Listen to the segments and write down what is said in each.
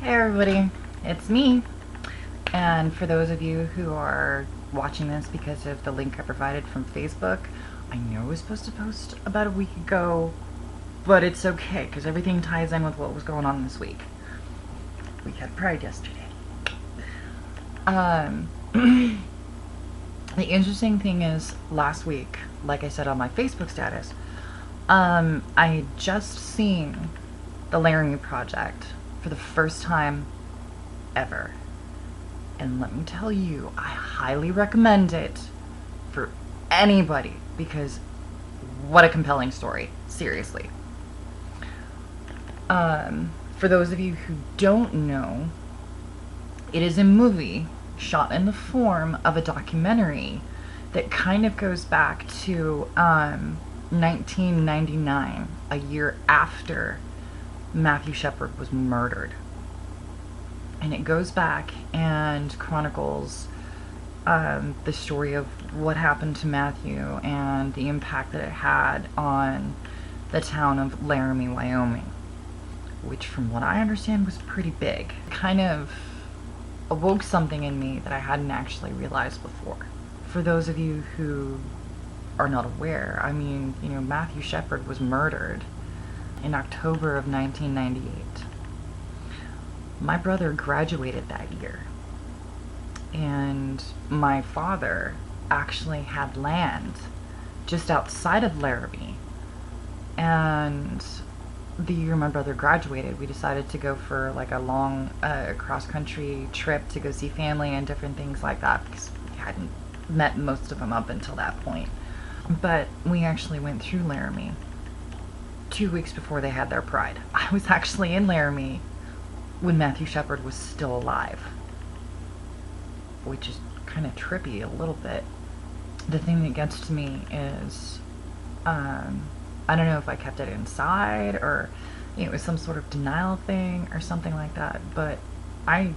Hey everybody, it's me. And for those of you who are watching this because of the link I provided from Facebook, I know I was supposed to post about a week ago, but it's okay because everything ties in with what was going on this week. We had Pride yesterday. The interesting thing is, last week, like I said on my Facebook status, I had just seen the Laramie Project for the first time ever. And let me tell you, I highly recommend it for anybody because what a compelling story. Seriously. For those of you who don't know, it is a movie shot in the form of a documentary that kind of goes back to 1999, a year after Matthew Shepard was murdered. And it goes back and chronicles the story of what happened to Matthew and the impact that it had on the town of Laramie, Wyoming, which from what I understand was pretty big. It kind of awoke something in me that I hadn't actually realized before. For those of you who are not aware, I mean, Matthew Shepard was murdered in October of 1998. My brother graduated that year, and my father actually had land just outside of Laramie, and the year my brother graduated, we decided to go for like a long cross-country trip to go see family and different things like that because we hadn't met most of them up until that point. But we actually went through Laramie 2 weeks before they had their Pride. I was actually in Laramie when Matthew Shepard was still alive, which is kind of trippy a little bit. The thing that gets to me is, I don't know if I kept it inside or it was some sort of denial thing or something like that, but I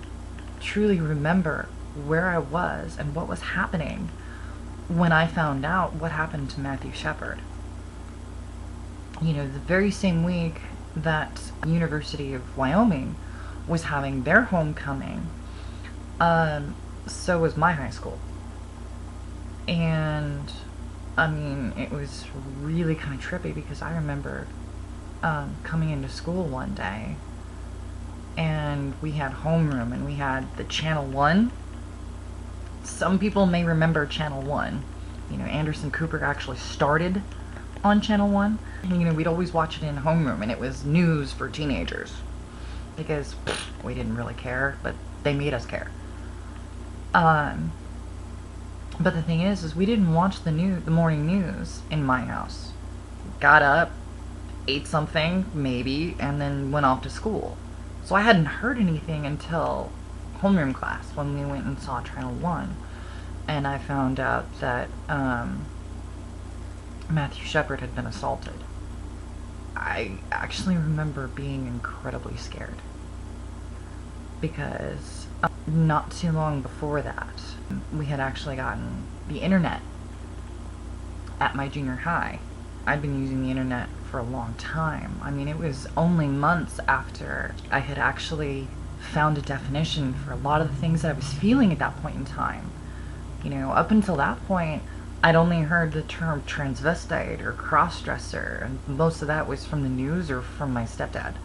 truly remember where I was and what was happening when I found out what happened to Matthew Shepard. The very same week that University of Wyoming was having their homecoming, so was my high school. And I mean, it was really kind of trippy because I remember coming into school one day and we had homeroom and we had the Channel 1. Some people may remember Channel 1. Anderson Cooper actually started on Channel 1. We'd always watch it in homeroom and it was news for teenagers because we didn't really care, but they made us care. But the thing is we didn't watch the morning news in my house. Got up, ate something, maybe, and then went off to school. So I hadn't heard anything until homeroom class when we went and saw Channel 1. And I found out that Matthew Shepard had been assaulted. I actually remember being incredibly scared because not too long before that, we had actually gotten the internet at my junior high. I'd been using the internet for a long time. I mean, it was only months after I had actually found a definition for a lot of the things that I was feeling at that point in time. Up until that point, I'd only heard the term transvestite or cross-dresser, and most of that was from the news or from my stepdad.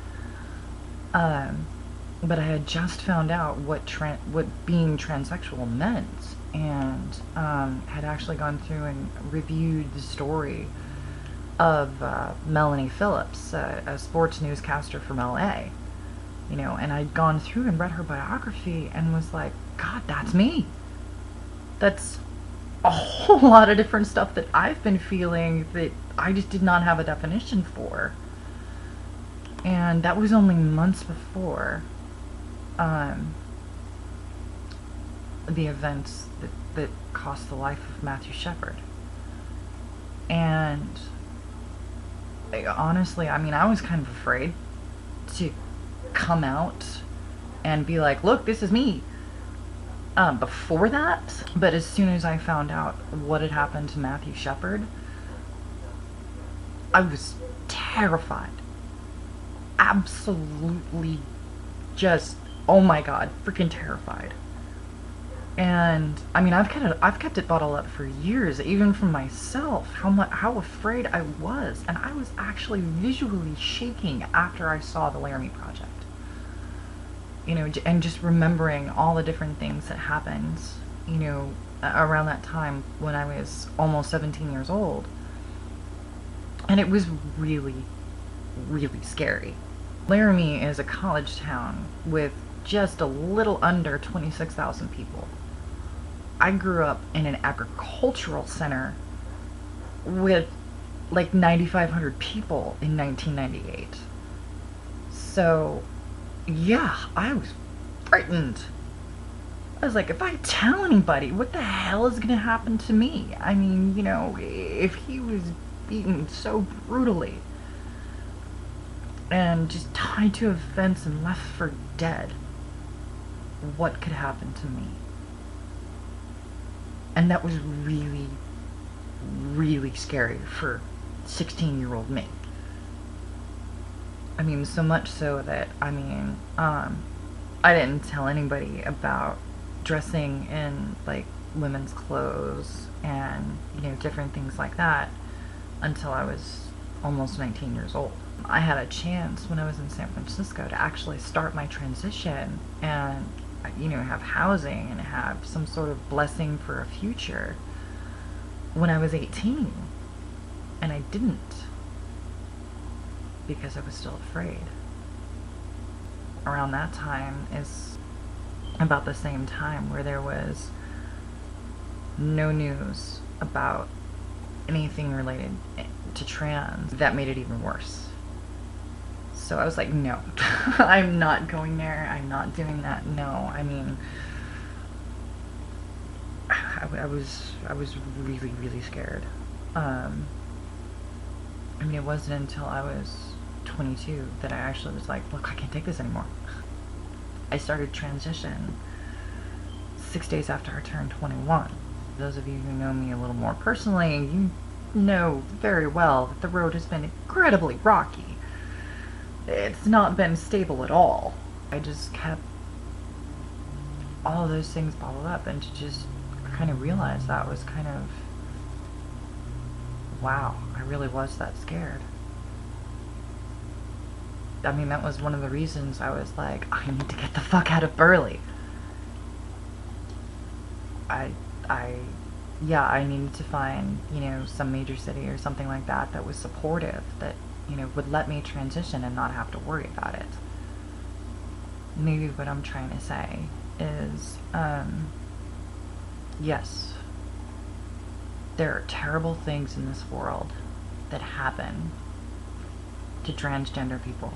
But I had just found out what being transsexual meant, and had actually gone through and reviewed the story of Melanie Phillips, a sports newscaster from LA. And I'd gone through and read her biography and was like, God, that's me. That's a whole lot of different stuff that I've been feeling that I just did not have a definition for. And that was only months before the events that cost the life of Matthew Shepard. And honestly, I mean, I was kind of afraid to come out and be like, look, this is me. Before that, but as soon as I found out what had happened to Matthew Shepard, I was terrified. Absolutely just oh my god, freaking terrified. And I mean, I've kept it bottled up for years, even from myself, how afraid I was, and I was actually visually shaking after I saw the Laramie Project. You know, and just remembering all the different things that happened, you know, around that time when I was almost 17 years old. And it was really, really scary. Laramie is a college town with just a little under 26,000 people. I grew up in an agricultural center with like 9,500 people in 1998. So, yeah, I was frightened. I was like, if I tell anybody, what the hell is going to happen to me? I mean, you know, if he was beaten so brutally and just tied to a fence and left for dead, what could happen to me? And that was really, really scary for 16-year-old me. I mean, so much so that, I mean, I didn't tell anybody about dressing in, like, women's clothes and, you know, different things like that until I was almost 19 years old. I had a chance when I was in San Francisco to actually start my transition and, you know, have housing and have some sort of blessing for a future when I was 18. And I didn't, because I was still afraid. Around that time is about the same time where there was no news about anything related to trans. That made it even worse. So I was like, no, I'm not going there. I'm not doing that. No, I mean, I was really, really scared. I mean, it wasn't until I was 22 that I actually was like, look, I can't take this anymore. I started transition 6 days after I turned 21. Those of you who know me a little more personally, you know very well that the road has been incredibly rocky. It's not been stable at all. I just kept all of those things bottled up, and to just kind of realize that was kind of, wow, I really was that scared. I mean, that was one of the reasons I was like, I need to get the fuck out of Burley. Yeah, I needed to find, you know, some major city or something like that that was supportive, that, you know, would let me transition and not have to worry about it. Maybe what I'm trying to say is, yes, there are terrible things in this world that happen to transgender people.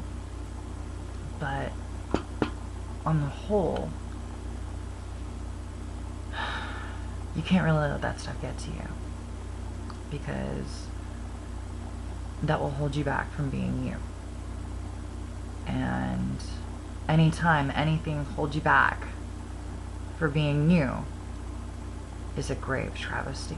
But on the whole, you can't really let that stuff get to you, because that will hold you back from being you. And anytime anything holds you back for being you is a grave travesty.